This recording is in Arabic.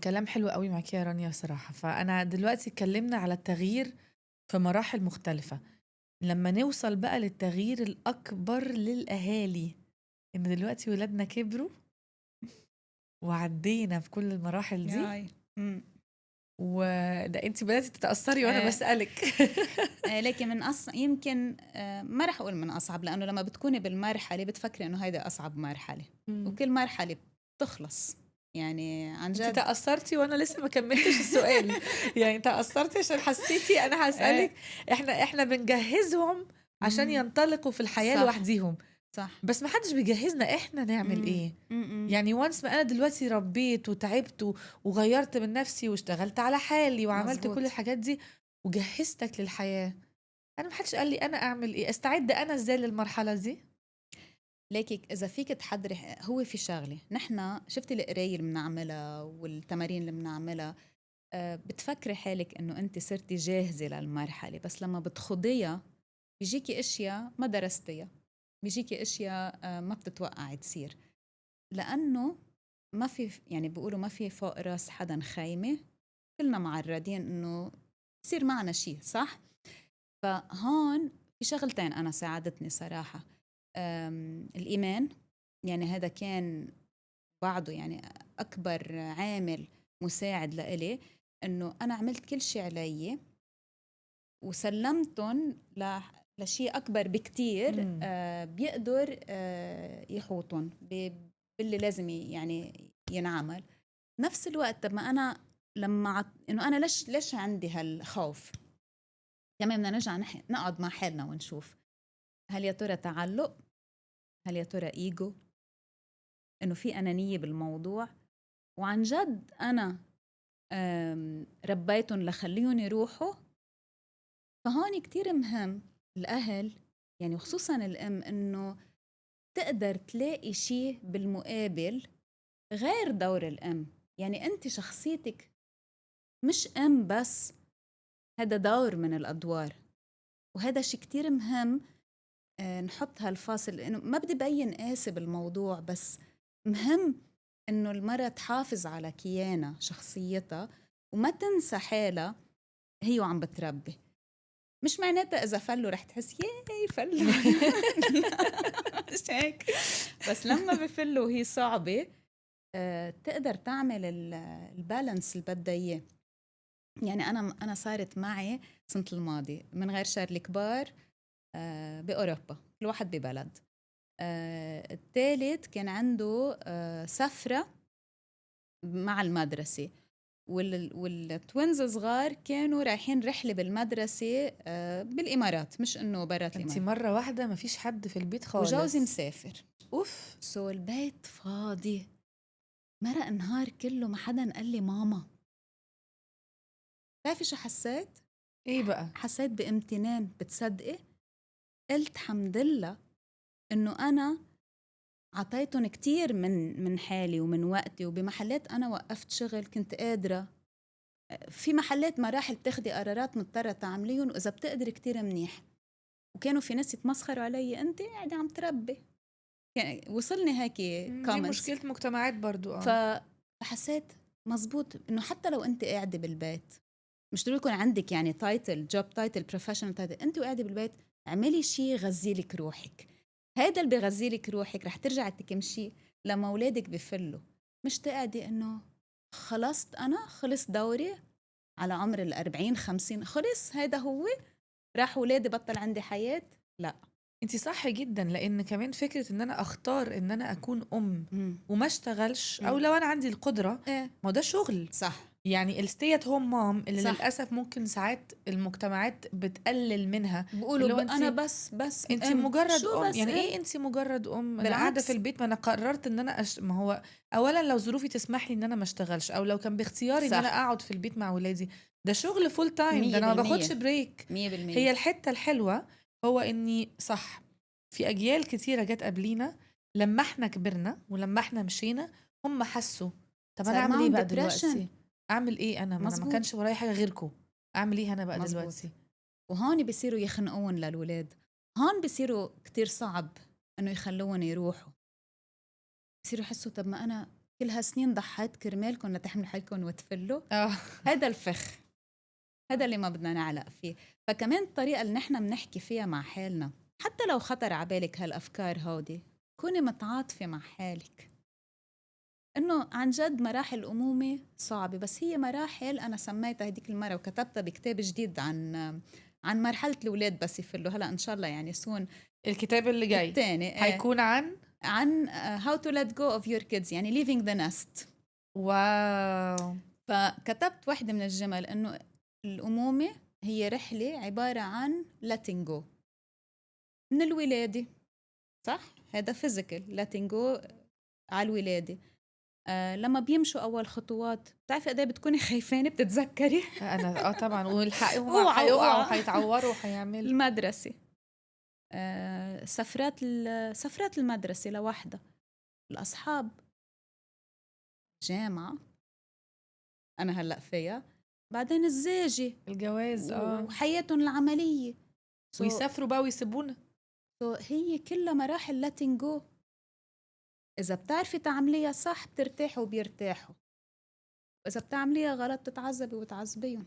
الكلام حلو قوي معاكي يا رانيا بصراحة. فأنا دلوقتي اتكلمنا على التغيير في مراحل مختلفة. لما نوصل بقى للتغيير الأكبر للأهالي، إن دلوقتي ولادنا كبروا وعدينا في كل المراحل دي، ياي وده انت بدأتي تتأثري وأنا آه بسألك. لكن يمكن ما رح أقول من أصعب، لأنه لما بتكوني بالمرحلة بتفكري إنه هيدا أصعب مرحلة، مم. وكل مرحلة بتخلص يعني عن انت جد. تأثرتي وأنا لسه ما كملتش السؤال. يعني تأثرتي عشان حسيتي أنا آه هسألك. احنا بنجهزهم عشان مم، ينطلقوا في الحياة صح لوحديهم، صح. بس ما حدش بيجهزنا احنا نعمل مم، ايه. مم، يعني وانس ما انا دلوقتي ربيت وتعبت وغيرت من نفسي واشتغلت على حالي وعملت كل مزبوط. الحاجات دي وجهزتك للحياة، انا ما حدش قال لي انا اعمل ايه، استعد انا ازاي للمرحلة دي. ليكي إذا فيك تحضري، هو في شغلة نحن شفتي القراية اللي بنعملها والتمارين اللي بنعملها، بتفكري حالك إنه أنت صرتي جاهزة للمرحلة، بس لما بتخضيها بيجيكي اشياء ما درستيها، بيجيكي اشياء ما بتتوقعي تصير، لانه ما في، يعني بيقولوا ما في فوق راس حدا خايمه، كلنا معرضين انه يصير معنا شيء، صح؟ فهون في شغلتين انا ساعدتني صراحه. الايمان، يعني هذا كان بعده يعني اكبر عامل مساعد لإلي، انه انا عملت كل شيء علي وسلمتهم لشيء أكبر بكتير، امم بيقدر يحوطهم باللي لازم يعني ينعمل. نفس الوقت طب ما أنا إنه أنا ليش عندي هالخوف؟ كمان بدنا نرجع نقعد مع حالنا ونشوف، هل يا ترى تعلق؟ هل يا ترى إيجو؟ إنه في أنانية بالموضوع؟ وعن جد أنا ربيتهم لخليهم يروحوا؟ فهون كتير مهم الأهل، يعني وخصوصا الأم، إنه تقدر تلاقي شيء بالمقابل غير دور الأم. يعني أنت شخصيتك مش أم بس، هذا دور من الأدوار، وهذا شيء كتير مهم. نحط هالفاصل، لأنه ما بدي بين قاسي بالموضوع، بس مهم إنه المرأة تحافظ على كيانها شخصيتها وما تنسى حالها هي وعم بتربي. مش معناتها إذا فلوا رح تحس ياي فلوا مش هيك، بس لما بفلوا وهي صعبة تقدر تعمل البالانس اللي بدها إياه. يعني أنا صارت معي السنة الماضية من غير شر الكبار بأوروبا، كل واحد ببلد. الثالث كان عنده سفرة مع المدرسة، والتوينز صغار كانوا رايحين رحلة بالمدرسة بالإمارات، مش إنه برات انت الإمارات. مرة واحدة ما فيش حد في البيت وجوزي خالص؟ مسافر، اوف. سو البيت فاضي. مرق النهار كله ما حدا قال لي ماما. بتعرفي شو حسيت؟ ايه بقى؟ حسيت بامتنان، بتصدقي؟ قلت حمد لله إنه أنا عطيتهم كتير من حالي ومن وقتي، وبمحلات أنا وقفت شغل كنت قادرة، في محلات مراحل بتاخدي قرارات مضطرة تعمليهم، وإذا بتقدري كتير منيح. وكانوا في ناس يتمسخروا علي، أنت قاعدة عم تربي، يعني وصلني هيك دي كومنتس. مشكلة مجتمعات برضو. اه. فحسيت مزبوط إنه حتى لو أنت قاعدة بالبيت، مش ضروري يكون عندك يعني تايتل، جوب تايتل، بروفيشنال تايتل، أنت وقاعدة بالبيت اعملي شيء يغذيلك روحك. هيدا اللي بيغذيلك روحك رح ترجعي تكمشي لما أولادك بفلوا. مش تقعدي إنه خلصت، أنا خلص دوري على عمر 40 50، خلص هيدا هو، راح ولادي بطل عندي حياة. لا. انتي صح جدا، لان كمان فكرة ان انا اختار ان انا اكون ام مم. وما اشتغلش، او مم. لو انا عندي القدرة، ايه ما ده شغل. صح يعني الستيت هوم مام اللي صح. للاسف ممكن ساعات المجتمعات بتقلل منها، بقولوا اللي هو انا انتي بس انتي ام، مجرد شو ام. بس يعني ام؟ ايه انتي مجرد ام؟ انا قاعدة في بالعكس. البيت، ما انا قررت ان انا ما هو اولا لو ظروفي تسمح لي ان انا ما اشتغلش، او لو كان باختياري ان انا صح. اقعد في البيت مع ولادي، ده شغل فول تايم، ده مية انا ما باخدش بالمية بريك. 100%. هي الحتة الحلوة هو اني صح، في اجيال كتيرة جت قبلينا، لما احنا كبرنا ولما احنا مشينا هم حسوا طب انا صار اعمل ايه معهم بقى ديبرشن. دلوقتي؟ اعمل ايه انا؟ ما انا ما مزبوط كانش ورايا حاجة غيركم، اعمل ايه انا بقى مزبوط. دلوقتي؟ وهون بيصيروا يخنقون للولاد، هون بيصيروا كتير صعب انه يخلوهم يروحوا، بيصيروا يحسوا طب ما انا كل هالسنين ضحيت كرمالكم لتحملوا حالكم وتفلوا. اه هذا الفخ، هذا اللي ما بدنا نعلق فيه. فكمان الطريقة اللي نحن بنحكي فيها مع حالنا، حتى لو خطر عبالك هالأفكار هودي، كوني متعاطفة مع حالك. إنه عن جد مراحل الأمومة صعبة، بس هي مراحل أنا سميتها هديك المرة وكتبتها بكتاب جديد عن مرحلة الأولاد بس يفلوا. هلا إن شاء الله يعني سون الكتاب اللي جاي الثاني هيكون عن عن how to let go of your kids، يعني leaving the nest. واو فكتبت واحدة من الجمل إنه الأمومة هي رحلة عبارة عن letting go من الولادة، صح؟ هذا physical letting go على الولادة. لما بيمشوا أول خطوات بتعرفي قد ايه بتكوني خايفانة، بتتذكري انا طبعا والحقهم اوعى هيقعوا اوعى وهيتعوروا وهيعملوا المدرسة، سفرات المدرسة لوحدها، الأصحاب، جامعة أنا هلأ فيها، بعدين الزاجة الجواز وحياتهم العملية. ويسافروا بقى ويسيبونا. هي كلها مراحل letting go. إذا بتعرفي تعمليها صح بترتاحوا وبيرتاحوا، وإذا بتعمليها غلط بتتعذبي وتعذبيهم.